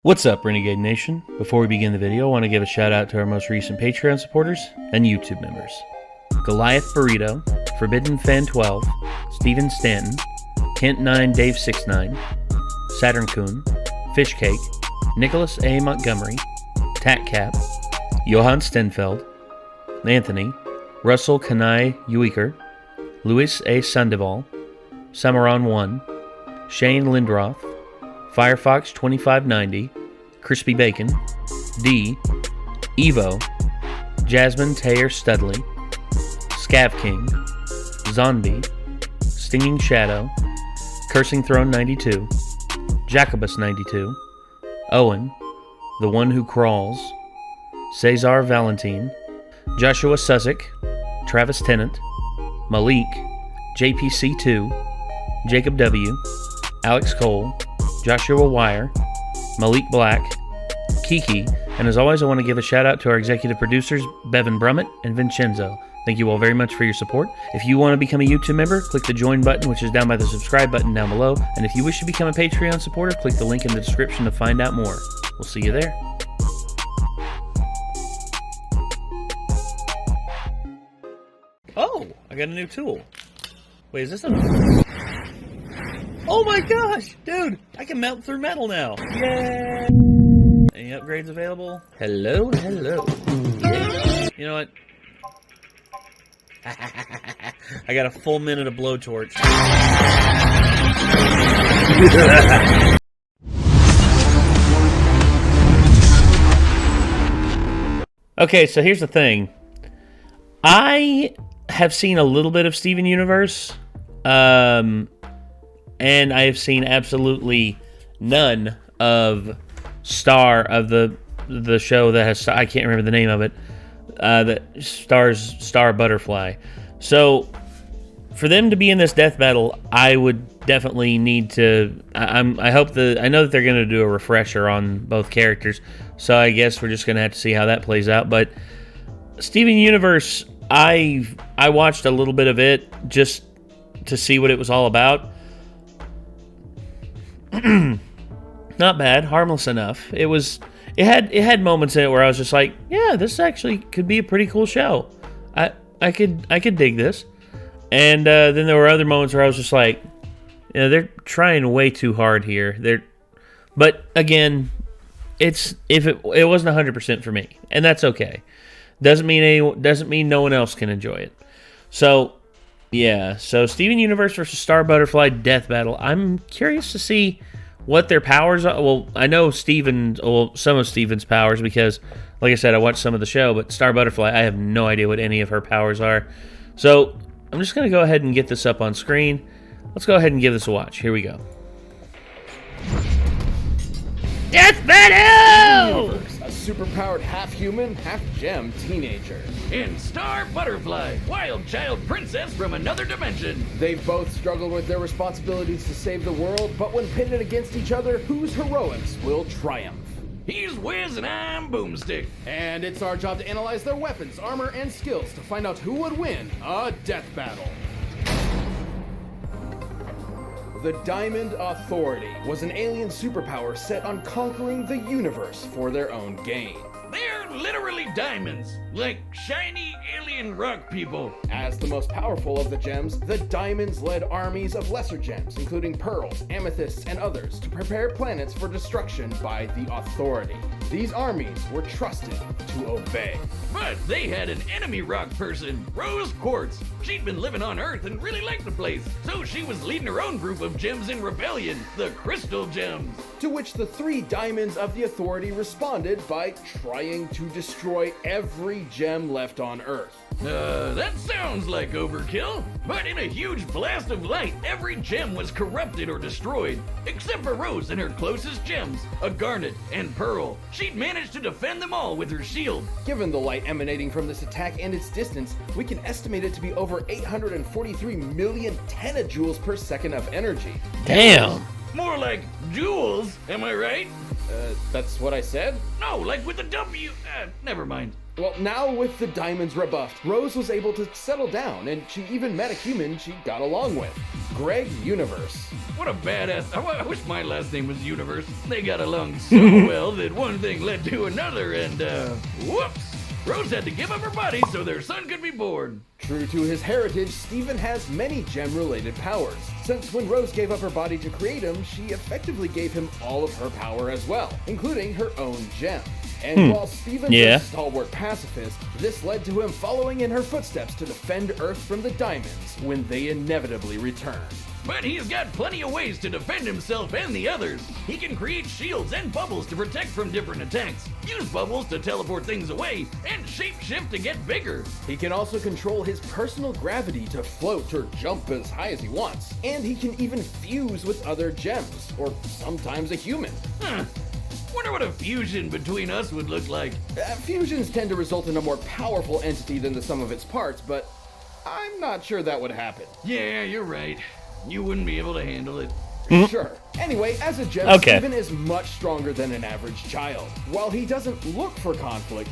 What's up, Renegade Nation? Before we begin the video, I want to give a shout out to our most recent Patreon supporters and YouTube members. Goliath Burrito, Forbidden Fan 12, Steven Stanton, Kent9 Dave 69, Saturn Coon, Fishcake, Nicholas A. Montgomery, Tatcap, Johann Stenfeld, Anthony, Russell Kanai Ueker, Luis A. Sandoval, Samaran 1, Shane Lindroth, Firefox 2590, Crispy Bacon, D, Evo, Jasmine Taylor Studley, Scav King, Zombie, Stinging Shadow, Cursing Throne 92, Jacobus 92, Owen, The One Who Crawls, Cesar Valentine, Joshua Sussex, Travis Tennant, Malik, JPC2, Jacob W, Alex Cole, Joshua Wire, Malik Black, Kiki, and as always I want to give a shout out to our executive producers Bevan Brummett and Vincenzo. Thank you all very much for your support. If you want to become a YouTube member, click the join button which is down by the subscribe button down below, and if you wish to become a Patreon supporter, click the link in the description to find out more. We'll see you there. Oh, I got a new tool. Wait, is this a... Oh my gosh, dude, I can melt through metal now. Yay! Any upgrades available? Hello, hello. You know what? I got a full minute of blowtorch. Okay, so here's the thing. I have seen a little bit of Steven Universe. And I have seen absolutely none of the show that has, I can't remember the name of it, that stars Star Butterfly. So for them to be in this death battle, I would definitely need to. I know that they're going to do a refresher on both characters, so I guess we're just going to have to see how that plays out. But Steven Universe, I watched a little bit of it just to see what it was all about. Not bad, harmless enough. It had moments in it where I was just like, yeah, this actually could be a pretty cool show. I could dig this. And then there were other moments where I was just like, you know, they're trying way too hard here. But again, it wasn't 100% for me, and that's okay. Doesn't mean no one else can enjoy it. So yeah, so Steven Universe versus Star Butterfly Death Battle. I'm curious to see what their powers are. Well, I know some of Steven's powers because, like I said, I watched some of the show, but Star Butterfly, I have no idea what any of her powers are. So I'm just going to go ahead and get this up on screen. Let's go ahead and give this a watch. Here we go. Death Battle! A superpowered half-human, half-gem teenager. And Star Butterfly, wild child princess from another dimension. They've both struggled with their responsibilities to save the world, but when pitted against each other, whose heroics will triumph? He's Wiz and I'm Boomstick. And it's our job to analyze their weapons, armor, and skills to find out who would win a death battle. The Diamond Authority was an alien superpower set on conquering the universe for their own gain. They're literally diamonds, like shiny alien rock people. As the most powerful of the gems, the diamonds led armies of lesser gems, including pearls, amethysts, and others, to prepare planets for destruction by the Authority. These armies were trusted to obey. But they had an enemy rock person, Rose Quartz. She'd been living on Earth and really liked the place, so she was leading her own group of gems in rebellion, the Crystal Gems. To which the three diamonds of the Authority responded by trying to destroy every gem left on Earth. That sounds like overkill, but in a huge blast of light, every gem was corrupted or destroyed, except for Rose and her closest gems, a garnet and pearl. She'd managed to defend them all with her shield. Given the light emanating from this attack and its distance, we can estimate it to be over 843 million tenajoules per second of energy. Damn! More like duels, am I right? That's what I said? No, like with the W. Never mind. Well, now with the diamonds rebuffed, Rose was able to settle down, and she even met a human she got along with, Greg Universe. What a badass. I wish my last name was Universe. They got along so well that one thing led to another, and, whoops. Rose had to give up her body so their son could be born. True to his heritage, Steven has many gem-related powers, since when Rose gave up her body to create him, she effectively gave him all of her power as well, including her own gem. And while Steven's a stalwart pacifist, this led to him following in her footsteps to defend Earth from the diamonds when they inevitably return. But he's got plenty of ways to defend himself and the others. He can create shields and bubbles to protect from different attacks, use bubbles to teleport things away, and shapeshift to get bigger. He can also control his personal gravity to float or jump as high as he wants. And he can even fuse with other gems, or sometimes a human. Wonder what a fusion between us would look like. Fusions tend to result in a more powerful entity than the sum of its parts, but I'm not sure that would happen. Yeah, you're right. You wouldn't be able to handle it. Sure. Anyway, as a gem, Steven is much stronger than an average child. While he doesn't look for conflict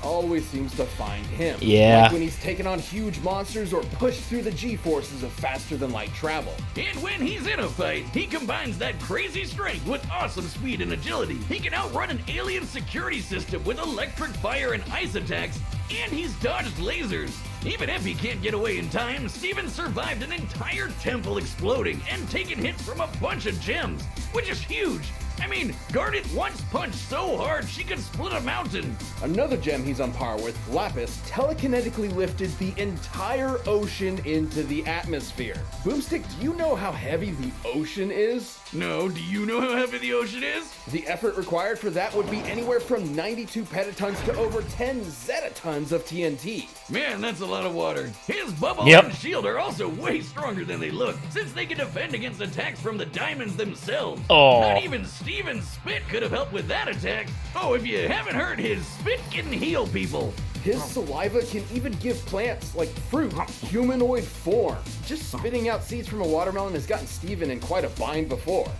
always seems to find him. Yeah. Like when he's taken on huge monsters or pushed through the G-forces of faster-than-light travel. And when he's in a fight, he combines that crazy strength with awesome speed and agility. He can outrun an alien security system with electric fire and ice attacks, and he's dodged lasers. Even if he can't get away in time, Steven survived an entire temple exploding and taken hits from a bunch of gems, which is huge. I mean, Garnet once punched so hard she could split a mountain. Another gem he's on par with, Lapis, telekinetically lifted the entire ocean into the atmosphere. Boomstick, do you know how heavy the ocean is? No, do you know how heavy the ocean is? The effort required for that would be anywhere from 92 petatons to over 10 zetatons of TNT. Man, that's a lot of water. His bubble and shield are also way stronger than they look, since they can defend against attacks from the diamonds themselves. Not even Steven's spit could have helped with that attack. Oh, if you haven't heard, his spit can heal people. His saliva can even give plants, like fruit, humanoid form. Just spitting out seeds from a watermelon has gotten Steven in quite a bind before.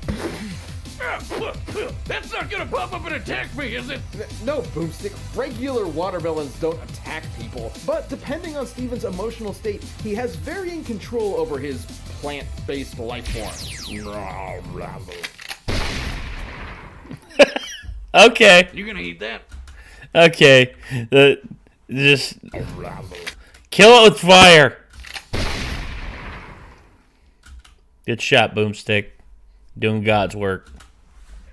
That's not gonna pop up and attack me, is it? No, Boomstick. Regular watermelons don't attack people. But depending on Steven's emotional state, he has varying control over his plant-based life form. Okay. You gonna eat that? Okay. Just kill it with fire. Good shot, Boomstick. Doing God's work.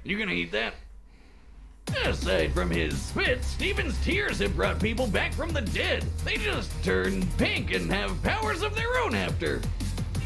You gonna eat that? Aside from his spit, Steven's tears have brought people back from the dead. They just turn pink and have powers of their own after.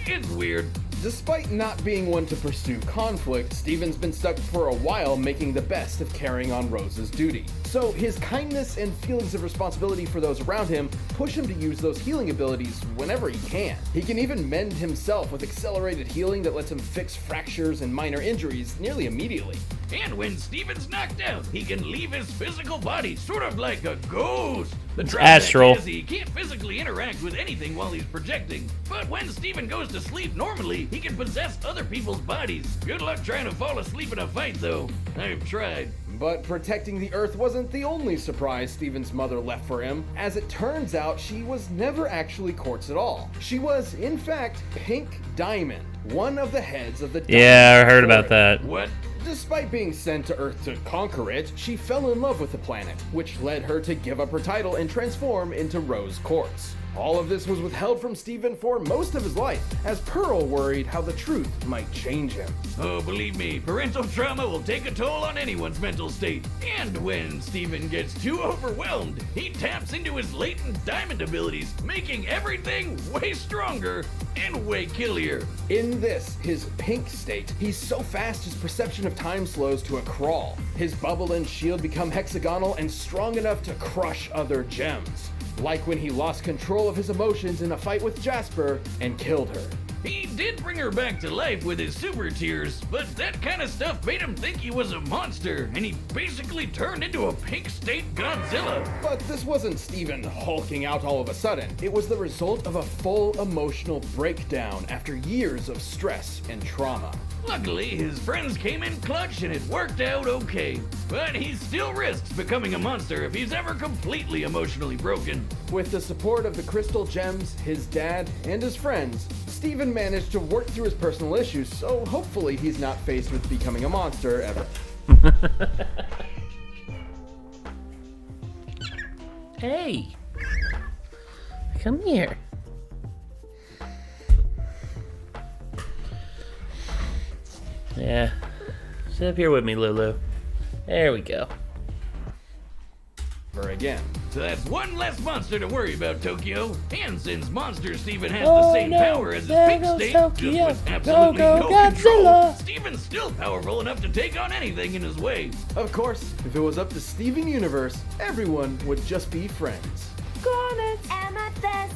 It's weird. Despite not being one to pursue conflict, Steven's been stuck for a while making the best of carrying on Rose's duty. So his kindness and feelings of responsibility for those around him push him to use those healing abilities whenever he can. He can even mend himself with accelerated healing that lets him fix fractures and minor injuries nearly immediately. And when Steven's knocked out, he can leave his physical body, sort of like a ghost. The drawback is he can't physically interact with anything while he's projecting. But when Steven goes to sleep normally, he can possess other people's bodies. Good luck trying to fall asleep in a fight, though. I've tried. But protecting the Earth wasn't the only surprise Steven's mother left for him. As it turns out, she was never actually Quartz at all. She was, in fact, Pink Diamond, one of the heads of the Diamond I heard about that. What? Despite being sent to Earth to conquer it, she fell in love with the planet, which led her to give up her title and transform into Rose Quartz. All of this was withheld from Steven for most of his life, as Pearl worried how the truth might change him. Oh, believe me, parental trauma will take a toll on anyone's mental state. And when Steven gets too overwhelmed, he taps into his latent diamond abilities, making everything way stronger and way killier. In this, his pink state, he's so fast his perception of time slows to a crawl. His bubble and shield become hexagonal and strong enough to crush other gems. Like when he lost control of his emotions in a fight with Jasper and killed her. He did bring her back to life with his super tears, but that kind of stuff made him think he was a monster, and he basically turned into a pink state Godzilla. But this wasn't Steven hulking out all of a sudden. It was the result of a full emotional breakdown after years of stress and trauma. Luckily, his friends came in clutch and it worked out okay. But he still risks becoming a monster if he's ever completely emotionally broken. With the support of the Crystal Gems, his dad, and his friends, Steven managed to work through his personal issues, so hopefully he's not faced with becoming a monster ever. Hey! Come here. Yeah. Sit up here with me, Lulu. There we go. Or again. So that's one less monster to worry about, Tokyo. And since Monster Steven has the same power as his pink state, just with absolutely no control, Steven's still powerful enough to take on anything in his way. Of course, if it was up to Steven Universe, everyone would just be friends. Garnet, Amethyst,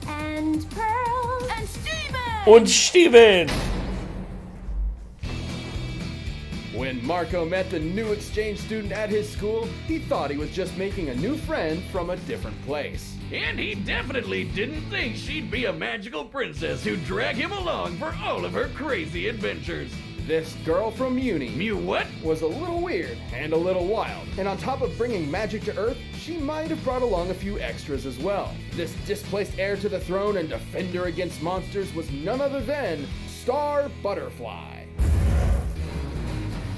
and Pearl, and Steven! Und Steven! When Marco met the new exchange student at his school, he thought he was just making a new friend from a different place. And he definitely didn't think she'd be a magical princess who'd drag him along for all of her crazy adventures. This girl from Uni Mew what? was a little weird and a little wild, and on top of bringing magic to Earth, she might have brought along a few extras as well. This displaced heir to the throne and defender against monsters was none other than Star Butterfly.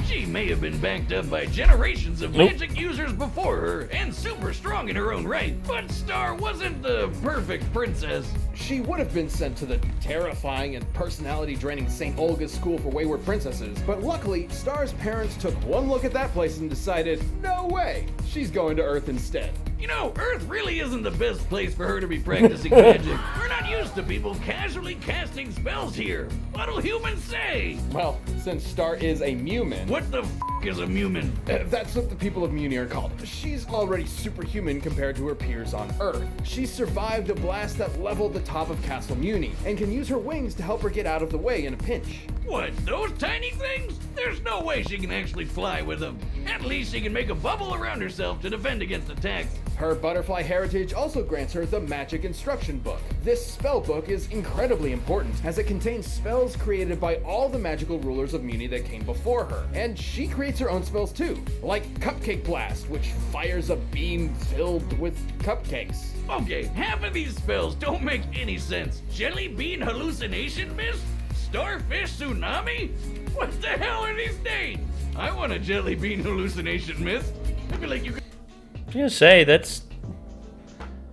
She may have been backed up by generations of magic users before her and super strong in her own right, but Star wasn't the perfect princess. She would have been sent to the terrifying and personality-draining St. Olga's School for Wayward Princesses, but luckily, Star's parents took one look at that place and decided, no way, she's going to Earth instead. You know, Earth really isn't the best place for her to be practicing magic. We're not used to people casually casting spells here. What'll humans say? Well, since Star is a Mewman, What the f*** is a Mewman? That's what the people of Muni are called. She's already superhuman compared to her peers on Earth. She survived a blast that leveled the top of Castle Muni, and can use her wings to help her get out of the way in a pinch. What, those tiny things? There's no way she can actually fly with them. At least she can make a bubble around herself to defend against attacks. Her butterfly heritage also grants her the Magic Instruction Book. This spell book is incredibly important, as it contains spells created by all the magical rulers of Muni that came before her. And she creates her own spells too, like Cupcake Blast, which fires a beam filled with cupcakes. Okay, half of these spells don't make any sense. Jelly Bean Hallucination Mist? Starfish Tsunami? What the hell are these names? I want a Jelly Bean Hallucination Mist. I feel like you could... I was gonna say, that's...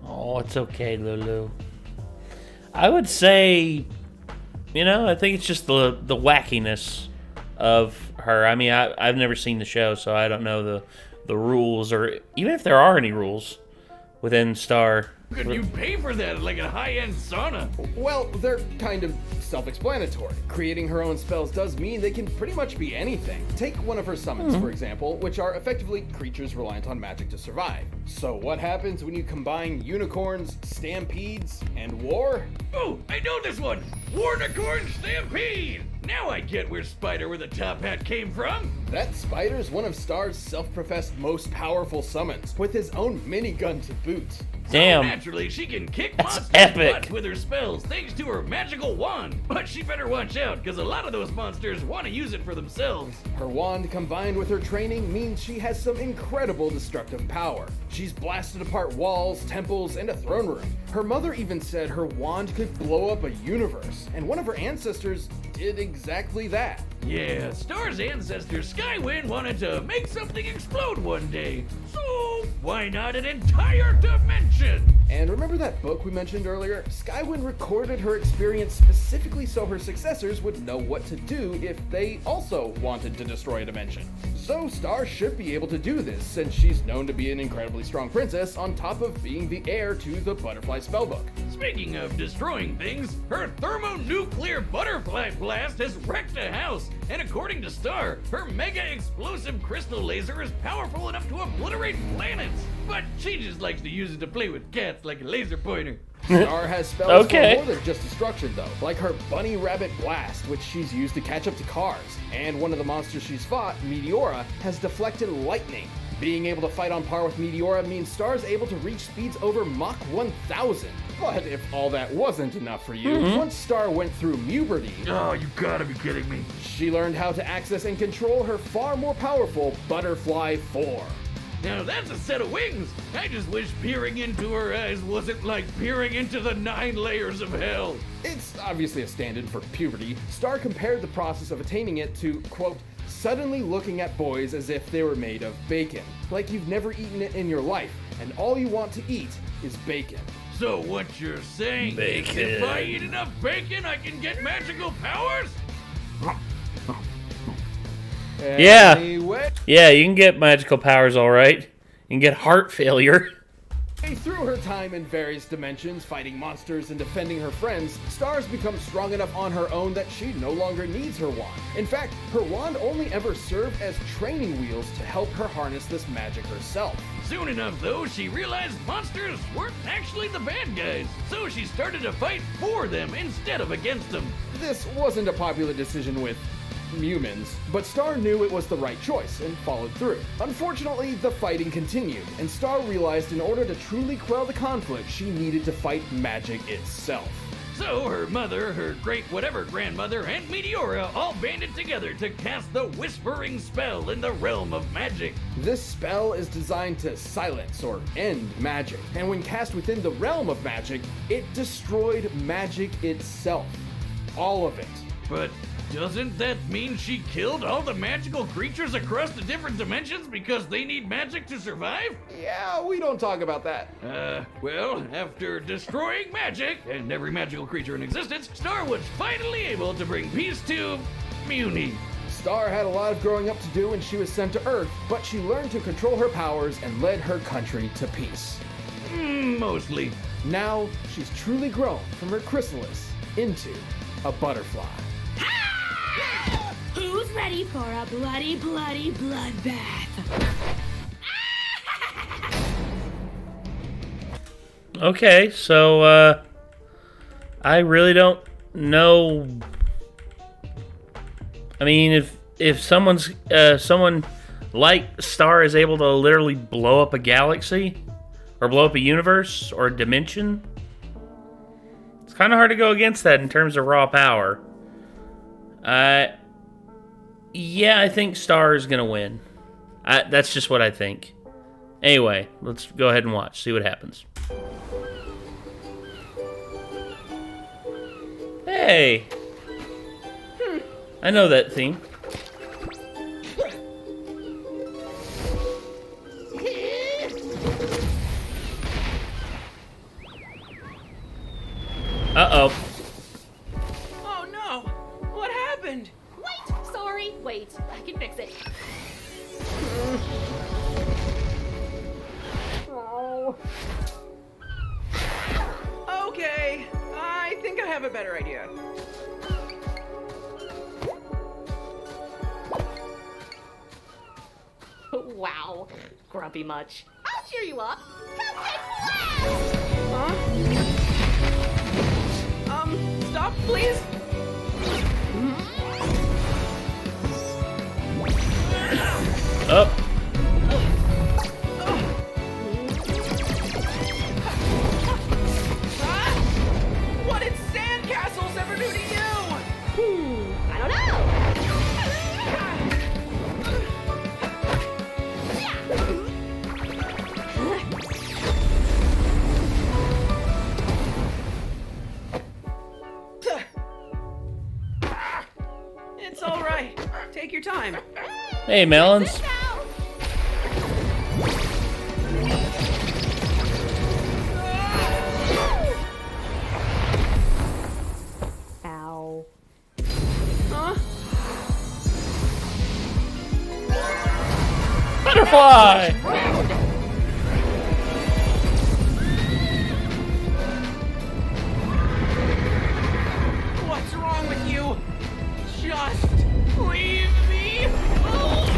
Oh, it's okay, Lulu. I would say, you know, I think it's just the wackiness of her. I mean, I've never seen the show, so I don't know the rules, or even if there are any rules within Star. Could you pay for that at like a high-end sauna? Well, they're kind of self-explanatory. Creating her own spells does mean they can pretty much be anything. Take one of her summons, for example, which are effectively creatures reliant on magic to survive. So what happens when you combine unicorns, stampedes, and war? Oh, I know this one! Warnicorn Stampede! Now I get where Spider with a top hat came from! That spider's one of Star's self-professed most powerful summons, with his own minigun to boot. Damn. So naturally, she can kick That's monsters' epic. butts with her spells thanks to her magical wand. But she better watch out, because a lot of those monsters want to use it for themselves. Her wand combined with her training means she has some incredible destructive power. She's blasted apart walls, temples, and a throne room. Her mother even said her wand could blow up a universe, and one of her ancestors did exactly that. Yeah, Star's ancestor Skywind wanted to make something explode one day. So, why not an entire dimension? And remember that book we mentioned earlier? Skywind recorded her experience specifically so her successors would know what to do if they also wanted to destroy a dimension. So Star should be able to do this, since she's known to be an incredibly strong princess on top of being the heir to the Butterfly Spellbook. Speaking of destroying things, her thermonuclear butterfly blast has wrecked a house. And according to Star, her mega explosive crystal laser is powerful enough to obliterate planets. But she just likes to use it to play with cats like a laser pointer. Star has spells Okay. for more than just destruction, though, like her Bunny Rabbit Blast, which she's used to catch up to cars. And one of the monsters she's fought, Meteora, has deflected lightning. Being able to fight on par with Meteora means Star's able to reach speeds over Mach 1000. But if all that wasn't enough for you, once Star went through puberty, Oh, you gotta be kidding me. she learned how to access and control her far more powerful Butterfly 4. Now that's a set of wings. I just wish peering into her eyes wasn't like peering into the 9 layers of hell. It's obviously a stand-in for puberty. Star compared the process of attaining it to, quote, suddenly looking at boys as if they were made of bacon. Like you've never eaten it in your life, and all you want to eat is bacon. So what you're saying Bacon. is if I eat enough bacon, I can get magical powers? Yeah. Anyway, Yeah, you can get magical powers, all right. You can get heart failure. through her time in various dimensions, fighting monsters and defending her friends, Star's become strong enough on her own that she no longer needs her wand. In fact, her wand only ever served as training wheels to help her harness this magic herself. Soon enough, though, she realized monsters weren't actually the bad guys, so she started to fight for them instead of against them. This wasn't a popular decision with humans, but Star knew it was the right choice and followed through. Unfortunately, the fighting continued, and Star realized in order to truly quell the conflict, she needed to fight magic itself. So her mother, her great-whatever grandmother, and Meteora all banded together to cast the Whispering Spell in the realm of magic. This spell is designed to silence or end magic, and when cast within the realm of magic, it destroyed magic itself. All of it. But doesn't that mean she killed all the magical creatures across the different dimensions because they need magic to survive? Yeah, we don't talk about that. Well, after destroying magic and every magical creature in existence, Star was finally able to bring peace to Muni. Star had a lot of growing up to do when she was sent to Earth, but she learned to control her powers and led her country to peace. Mostly. Now, she's truly grown from her chrysalis into a butterfly. Who's ready for a bloody, bloody bloodbath? Okay, so, I really don't know. I mean, if someone like Star is able to literally blow up a galaxy, or blow up a universe, or a dimension, it's kind of hard to go against that in terms of raw power. Yeah, I think Star is going to win. That's just what I think. Anyway, let's go ahead and watch, see what happens. Hey! I know that theme. Uh-oh. Oh no! What happened? Wait, sorry. Wait, I can fix it. Okay, I think I have a better idea. Wow, grumpy much. I'll cheer you up. Cupcake Huh? Stop, please. Up. What did sandcastles ever do to you? I don't know. It's all right. Take your time. Hey, Melons. Ow. Huh? Butterfly! What's wrong with you? Just leave me alone.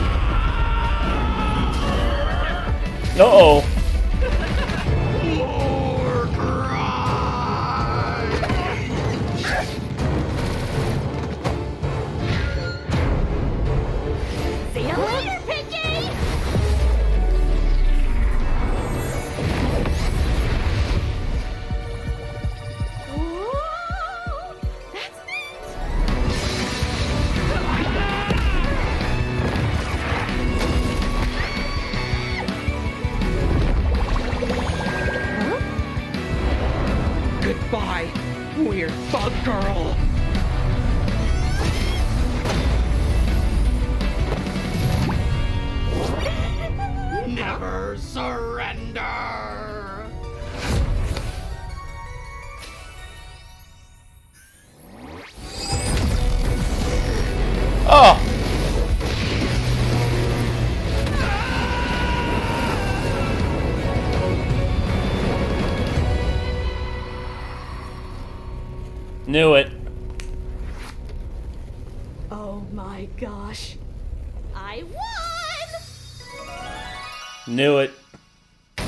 Uh-oh. here, Bug Girl! Never surrender! Oh! Knew it. Oh my gosh. I won! Knew it. KO!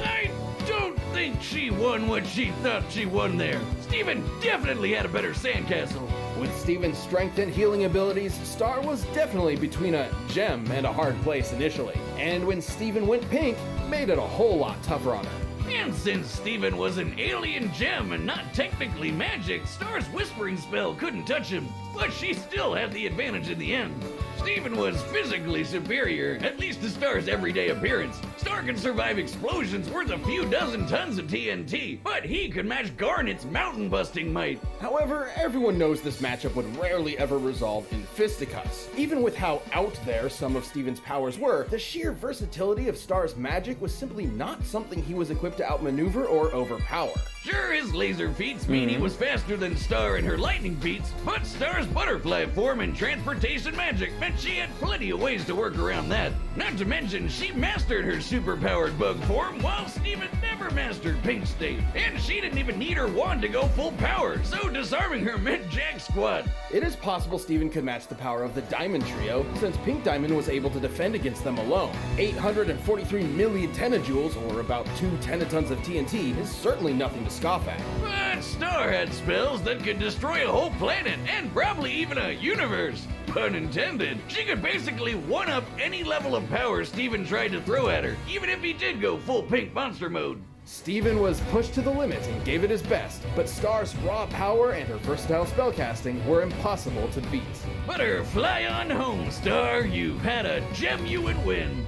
I don't think she won what she thought she won there. Steven definitely had a better sandcastle. With Steven's strength and healing abilities, Star was definitely between a gem and a hard place initially. And when Steven went pink, made it a whole lot tougher on her. And since Steven was an alien gem and not technically magic, Star's whispering spell couldn't touch him, but she still had the advantage in the end. Steven was physically superior, at least to Star's everyday appearance. Star could survive explosions worth a few dozen tons of TNT, but he could match Garnet's mountain-busting might. However, everyone knows this matchup would rarely ever resolve in fisticuffs. Even with how out there some of Steven's powers were, the sheer versatility of Star's magic was simply not something he was equipped to outmaneuver or overpower. Sure, his laser feats mean he was faster than Star in her lightning feats, but Star's butterfly form and transportation magic meant she had plenty of ways to work around that. Not to mention, she mastered her super-powered bug form while Steven never mastered Pink State. And she didn't even need her wand to go full power, so disarming her meant jack squat. It is possible Steven could match the power of the Diamond Trio, since Pink Diamond was able to defend against them alone. 843 million tenajoules, or about 2 tenatons of TNT, is certainly nothing to scoff at. But Star had spells that could destroy a whole planet, and probably even a universe. Pun intended. She could basically one-up any level of power Steven tried to throw at her, even if he did go full pink monster mode. Steven was pushed to the limit and gave it his best, but Star's raw power and her versatile spellcasting were impossible to beat. Butterfly on home, Star. You've had a genuine win.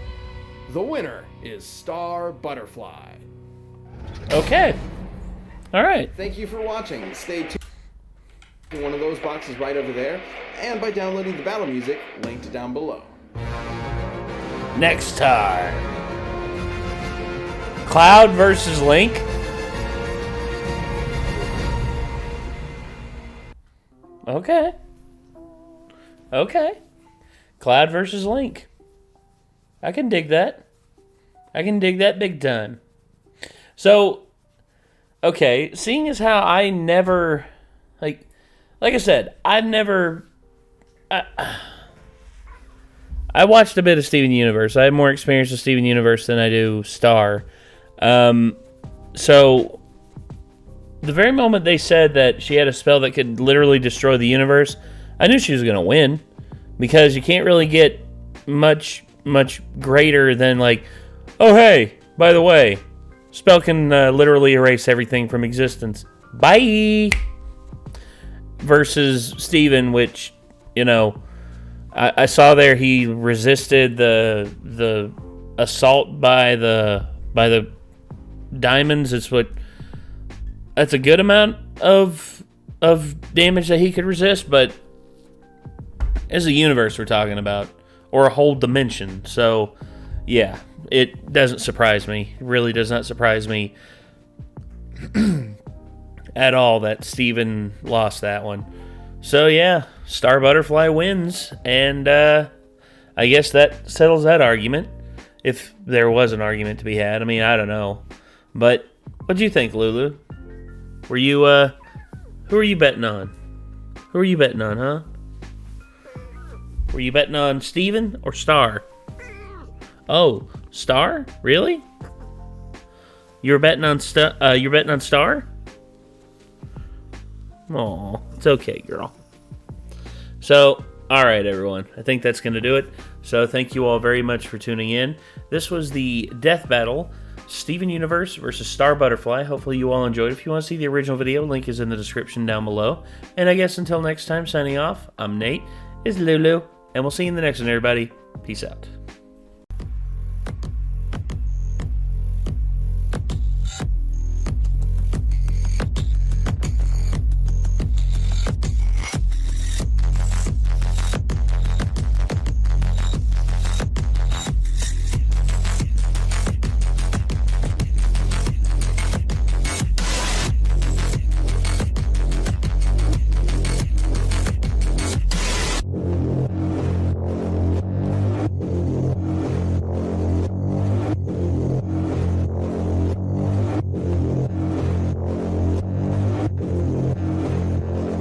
The winner is Star Butterfly. Okay. All right. Thank you for watching. Stay tuned to one of those boxes right over there, and by downloading the battle music linked down below. Next time. Cloud versus Link. Okay. Okay. Cloud versus Link. I can dig that. I can dig that big time. So, okay, seeing as how I never, like I said, I watched a bit of Steven Universe. I have more experience with Steven Universe than I do Star. So, the very moment they said that she had a spell that could literally destroy the universe, I knew she was going to win. Because you can't really get much greater than like, oh hey, by the way, spell can literally erase everything from existence. Bye! Versus Steven, which, you know, I saw there he resisted the assault by the diamonds. That's a good amount of damage that he could resist, but it's a universe we're talking about, or a whole dimension. So, yeah, it doesn't surprise me. It really does not surprise me at all that Steven lost that one. So, yeah, Star Butterfly wins, and I guess that settles that argument, if there was an argument to be had. I mean, I don't know. But what do you think, Lulu? Were you, who are you betting on? Who are you betting on, huh? Were you betting on Steven or Star? Oh, Star? Really? You're betting on you're betting on Star? Aw, it's okay, girl. So, alright everyone. I think that's going to do it. So, thank you all very much for tuning in. This was the Death Battle, Steven Universe versus Star Butterfly. Hopefully you all enjoyed. If you want to see the original video, link is in the description down below. And I guess until next time, signing off, I'm Nate, is Lulu, and we'll see you in the next one, everybody. Peace out.